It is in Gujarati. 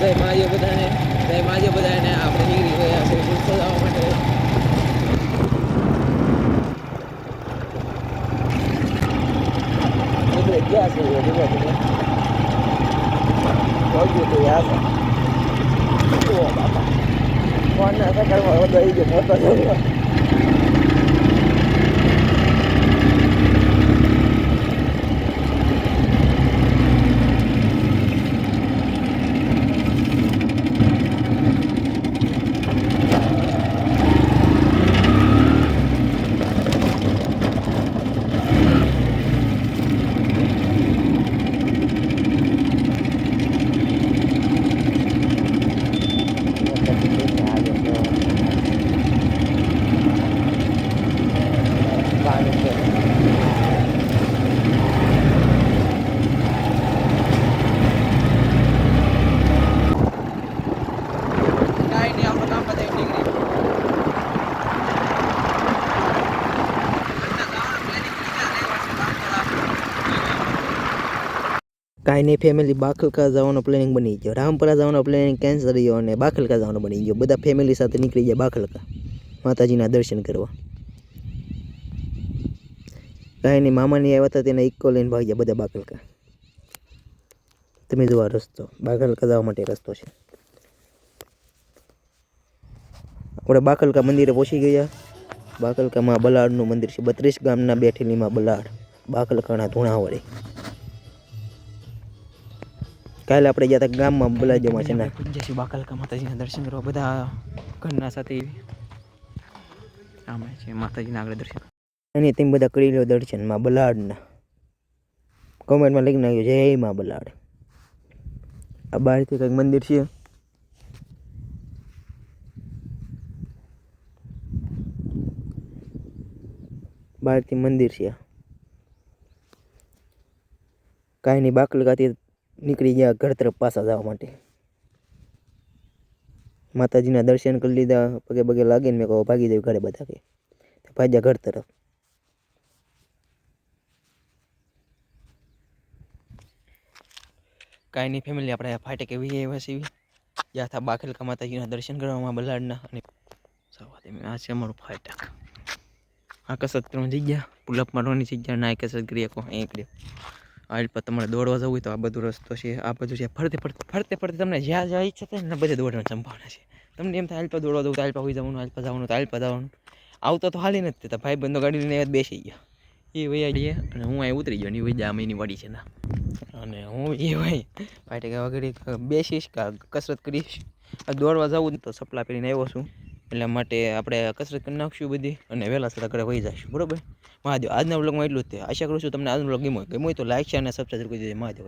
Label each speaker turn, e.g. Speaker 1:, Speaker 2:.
Speaker 1: જય મહાદેવ બધાને, જય મહાદેવ બધાને. આપણે નીકળી ગયા છે ગુસ્સો જવા માટે. નીકળી ગયા છે ધીમે ધીમે. પહોંચ્યું તો યાદ જુઓ બાપા ફોનના ચક્કરમાં વધુ આવી ગયો મોટો થયો. કાંઈ નહીં ફેમિલી, બાખલકા જવાનો પ્લાનિંગ બની ગયો. રામપરા જવાનો પ્લાનિંગ કેન્સલ રહ્યો અને બાખલકા જવાનો બની ગયો. બધા ફેમિલી સાથે નીકળી ગયા બાખલકા માતાજીના દર્શન કરવા. કાંઈ નહીં, મામાની આવ્યા હતા તેને ઇક્કો લઈને ભાગ્યા બધા બાખલકા. તમે જુઓ રસ્તો, બાખલકા જવા માટે રસ્તો છે. આપણે બાખલકા મંદિરે પહોંચી ગયા. બાખલકામાં બલાડનું મંદિર છે. 32 ગામના બેઠેલીમાં બલાડ, બાખલકાના ધૂણાવળી. કાલે આપણે ગયા હતા ગામમાં બલાજોમાં છે ને જઈશું બાખલકા માતાજીના દર્શન કરવા બધા ઘરના સાથે. આમાં છે માતાજીના આગળ દર્શન અને તેમ બધા કરી લો દર્શનમાં બલાડના. કોમેન્ટમાં લખી નાખ્યું જય માં બલાડ. આ બહારથી કંઈક મંદિર છે. બહારથી મંદિર છે. કાંઈ નહીં, બાખલકાથી નીકળી ગયા ઘર તરફ પાછા જવા માટે. માતાજીના દર્શન કરી લીધા, પગે પગે લાગીને મેં કહો ભાગી જાય ઘરે બધા કે ભાગ્યા ઘર તરફ. કાંઈ નહીં ફેમિલી, આપણે ફાટે કે વી આવ્યા છીએ. ગયા હતા બાખલકા માતાજીના દર્શન કરવામાં બલાડના. અને આ છે અમારું ફાટક. આ કસરત કરવાની જગ્યા, પુલઅપ મારવાની જગ્યા, ના કસરત કરી શકો એકડે. આ પર તમારે દોડવા જવું હોય તો આ બધું રસ્તો છે. આ બધું છે ફરતે ફરતે તમને જ્યાં જ્યાં ઈચ્છા થાય ને બધે દોડવાની સંભાવના છે. તમને એમ થાય હાલપા દોડવા દઉં તો હાલપા હોઈ જવાનું, હાલપા જવાનું તો હાલપા જવાનું. આવતો તો હાલી નથી થતા. ભાઈ બંધો ગાડી લઈને બેસી ગયા. એ વૈયા જઈએ અને હું અહીં ઉતરી ગયો ને એ વૈયા એની વાડી છે ના. અને હું એ ભાઈ ભાઈ કે વગેરે બેસીશ કે કસરત કરીશ. આ દોડવા જવું તો સપલા પહેરીને આવ્યો છું, એટલા માટે આપણે કસરત કરી નાખશું બધી અને વહેલા સડા ઘરે વહી જઈશું. બરોબર મહાદેવ. આજના વ્લોગમાં એટલું જ છે. આશા કરું છું તમને આજનો વ્લોગ ગમ્યો હોય તો લાઈક, શેર અને સબસ્ક્રાઈબ કરી દેજો. મહાદેવ.